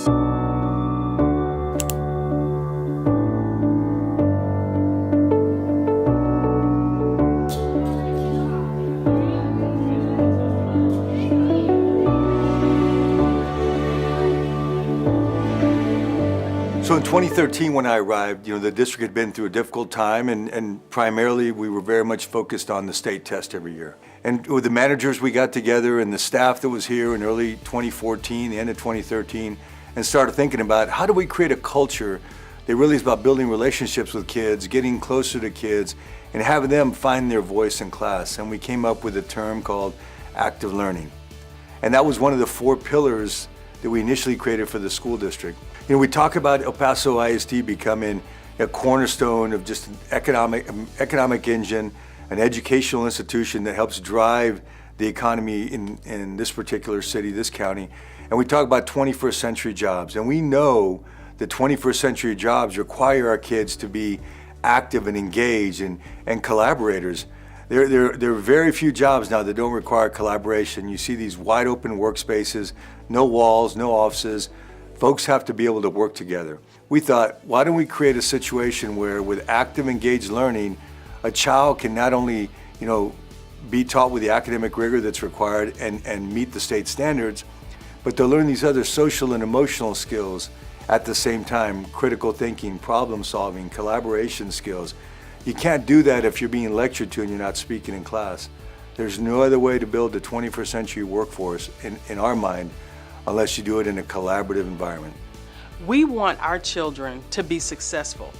So in 2013, when I arrived, the district had been through a difficult time, and primarily we were very much focused on the state test every year. And with the managers, we got together and the staff that was here in early 2014, the end of 2013, and started thinking about how do we create a culture that really is about building relationships with kids, getting closer to kids, and having them find their voice in class. And we came up with a term called active learning. And that was one of the 4 pillars that we initially created for the school district. We talk about El Paso ISD becoming a cornerstone of just an economic engine, an educational institution that helps drive the economy in this particular city, this county. And we talk about 21st century jobs. And we know that 21st century jobs require our kids to be active and engaged and collaborators. There are very few jobs now that don't require collaboration. You see these wide open workspaces, no walls, no offices. Folks have to be able to work together. We thought, why don't we create a situation where with active, engaged learning, a child can not only, be taught with the academic rigor that's required and meet the state standards, but they'll learn these other social and emotional skills at the same time, critical thinking, problem solving, collaboration skills. You can't do that if you're being lectured to and you're not speaking in class. There's no other way to build the 21st century workforce in our mind unless you do it in a collaborative environment. We want our children to be successful.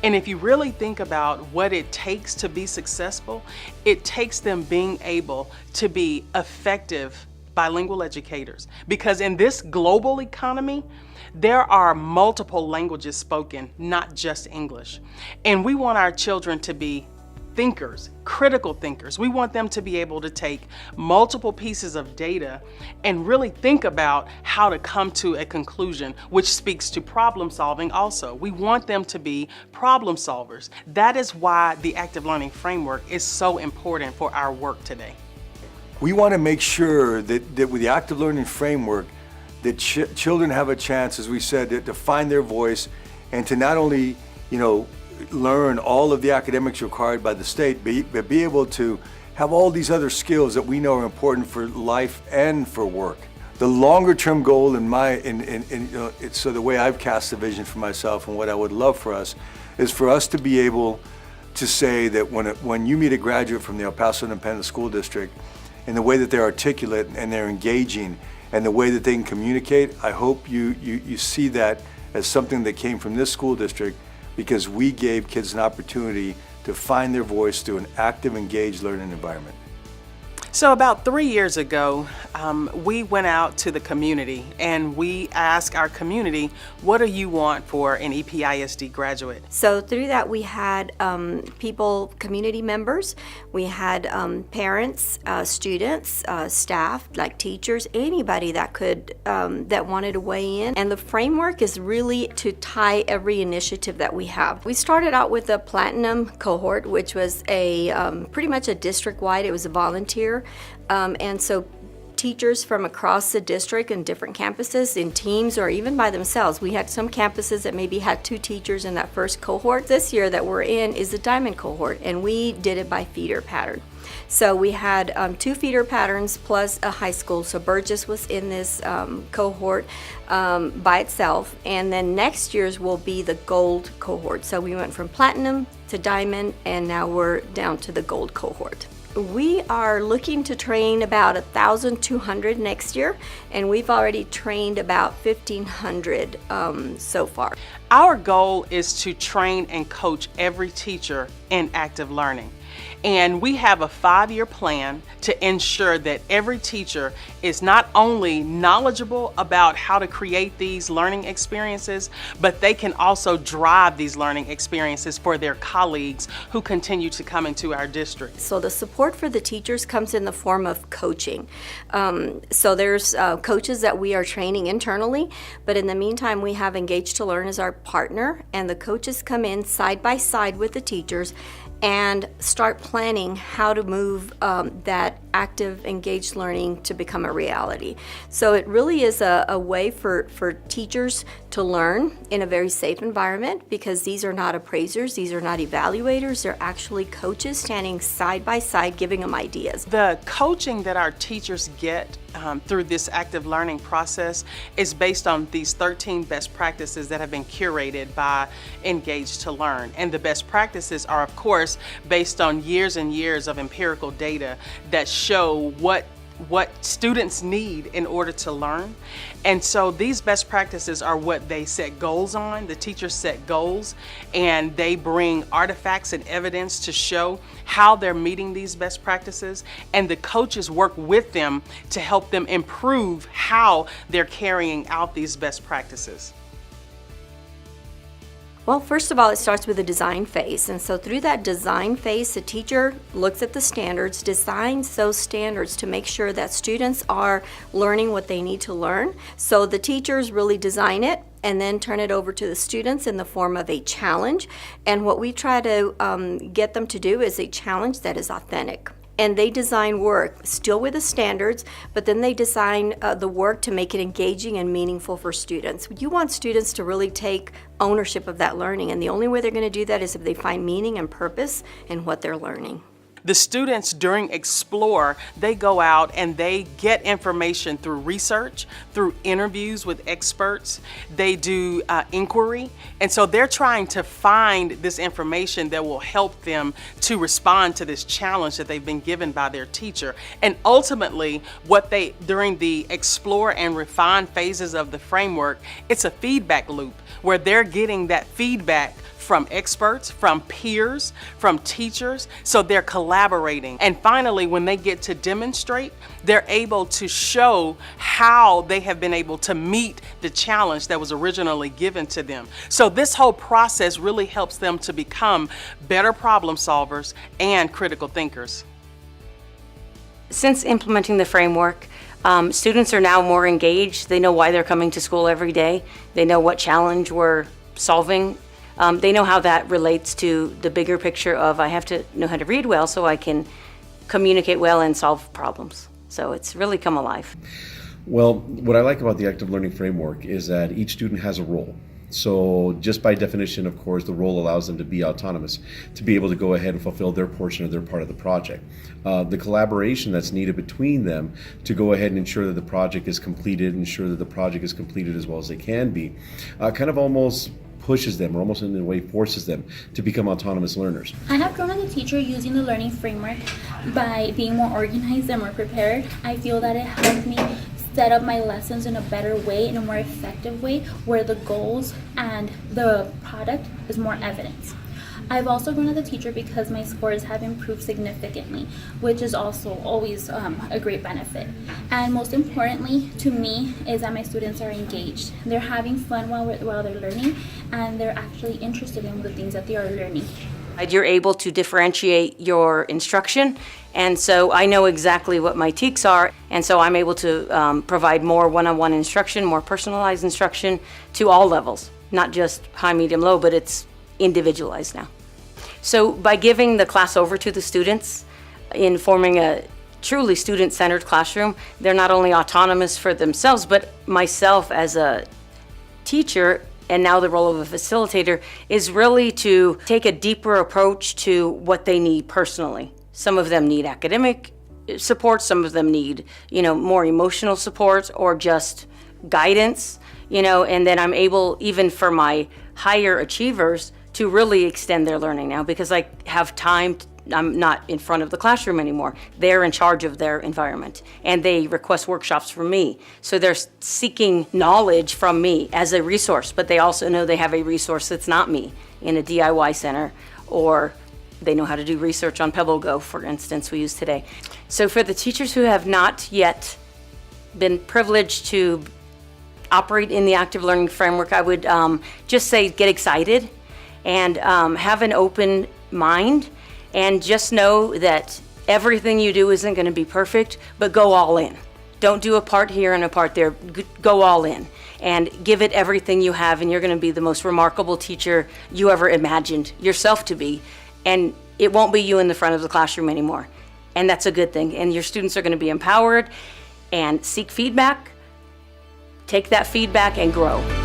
And if you really think about what it takes to be successful, it takes them being able to be effective bilingual educators. Because in this global economy, there are multiple languages spoken, not just English. And we want our children to be thinkers, critical thinkers. We want them to be able to take multiple pieces of data and really think about how to come to a conclusion, which speaks to problem solving also. We want them to be problem solvers. That is why the active learning framework is so important for our work today. We want to make sure that with the active learning framework, that children have a chance, as we said, to find their voice and to not only, learn all of the academics required by the state, but be able to have all these other skills that we know are important for life and for work. The longer term goal so the way I've cast the vision for myself and what I would love for us is for us to be able to say that when you meet a graduate from the El Paso Independent School District, and the way that they're articulate and they're engaging and the way that they can communicate, I hope you see that as something that came from this school district because we gave kids an opportunity to find their voice through an active, engaged learning environment. So about 3 years ago, we went out to the community and we asked our community, what do you want for an EPISD graduate? So through that we had community members, we had parents, students, staff, like teachers, anybody that could, that wanted to weigh in. And the framework is really to tie every initiative that we have. We started out with a platinum cohort, which was pretty much a district-wide, it was a volunteer. And so teachers from across the district and different campuses in teams or even by themselves. We had some campuses that maybe had 2 teachers in that first cohort. This year that we're in is the diamond cohort, and we did it by feeder pattern. So we had 2 feeder patterns plus a high school. So Burgess was in this cohort by itself, and then next year's will be the gold cohort. So we went from platinum to diamond, and now we're down to the gold cohort. We are looking to train about 1,200 next year, and we've already trained about 1,500 so far. Our goal is to train and coach every teacher in active learning. And we have a 5-year plan to ensure that every teacher is not only knowledgeable about how to create these learning experiences, but they can also drive these learning experiences for their colleagues who continue to come into our district. So the support for the teachers comes in the form of coaching. So there's coaches that we are training internally, but in the meantime we have Engage to Learn as our partner, and the coaches come in side by side with the teachers and start planning how to move that active, engaged learning to become a reality. So it really is a way for teachers to learn in a very safe environment, because these are not appraisers, these are not evaluators, they're actually coaches standing side by side giving them ideas. The coaching that our teachers get through this active learning process is based on these 13 best practices that have been curated by Engage to Learn. And the best practices are, of course, based on years and years of empirical data that show what students need in order to learn. And so these best practices are what they set goals on. The teachers set goals, and they bring artifacts and evidence to show how they're meeting these best practices, and the coaches work with them to help them improve how they're carrying out these best practices. Well, first of all, it starts with the design phase. And so through that design phase, the teacher looks at the standards, designs those standards to make sure that students are learning what they need to learn. So the teachers really design it and then turn it over to the students in the form of a challenge. And what we try to get them to do is a challenge that is authentic. And they design work still with the standards, but then they design the work to make it engaging and meaningful for students. You want students to really take ownership of that learning, and the only way they're going to do that is if they find meaning and purpose in what they're learning. The students during Explore, they go out and they get information through research, through interviews with experts. They do inquiry. And so they're trying to find this information that will help them to respond to this challenge that they've been given by their teacher. And ultimately, during the Explore and Refine phases of the framework, it's a feedback loop where they're getting that feedback from experts, from peers, from teachers, so they're collaborating. And finally, when they get to demonstrate, they're able to show how they have been able to meet the challenge that was originally given to them. So this whole process really helps them to become better problem solvers and critical thinkers. Since implementing the framework, students are now more engaged. They know why they're coming to school every day. They know what challenge we're solving. They know how that relates to the bigger picture of I have to know how to read well so I can communicate well and solve problems. So it's really come alive. Well, what I like about the active learning framework is that each student has a role. So just by definition, of course, the role allows them to be autonomous, to be able to go ahead and fulfill their portion of their part of the project. The collaboration that's needed between them to go ahead and ensure that the project is completed, ensure that the project is completed as well as they can be, kind of almost pushes them, or almost in a way forces them to become autonomous learners. I have grown as a teacher using the learning framework by being more organized and more prepared. I feel that it helped me set up my lessons in a better way, in a more effective way, where the goals and the product is more evidence. I've also grown as a teacher because my scores have improved significantly, which is also always a great benefit. And most importantly to me is that my students are engaged. They're having fun while they're learning, and they're actually interested in the things that they are learning. You're able to differentiate your instruction, and so I know exactly what my TEKs are, and so I'm able to provide more one-on-one instruction, more personalized instruction to all levels, not just high, medium, low, but it's individualized now. So by giving the class over to the students in forming a truly student-centered classroom, they're not only autonomous for themselves, but myself as a teacher, and now the role of a facilitator, is really to take a deeper approach to what they need personally. Some of them need academic support, some of them need, more emotional support or just guidance, and then I'm able, even for my higher achievers, to really extend their learning now because I have time. I'm not in front of the classroom anymore. They're in charge of their environment, and they request workshops from me. So they're seeking knowledge from me as a resource, but they also know they have a resource that's not me in a DIY center, or they know how to do research on PebbleGo, for instance, we use today. So for the teachers who have not yet been privileged to operate in the active learning framework, I would just say get excited and have an open mind, and just know that everything you do isn't going to be perfect, but go all in. Don't do a part here and a part there. Go all in and give it everything you have, and you're going to be the most remarkable teacher you ever imagined yourself to be. And it won't be you in the front of the classroom anymore. And that's a good thing. And your students are going to be empowered and seek feedback, take that feedback and grow.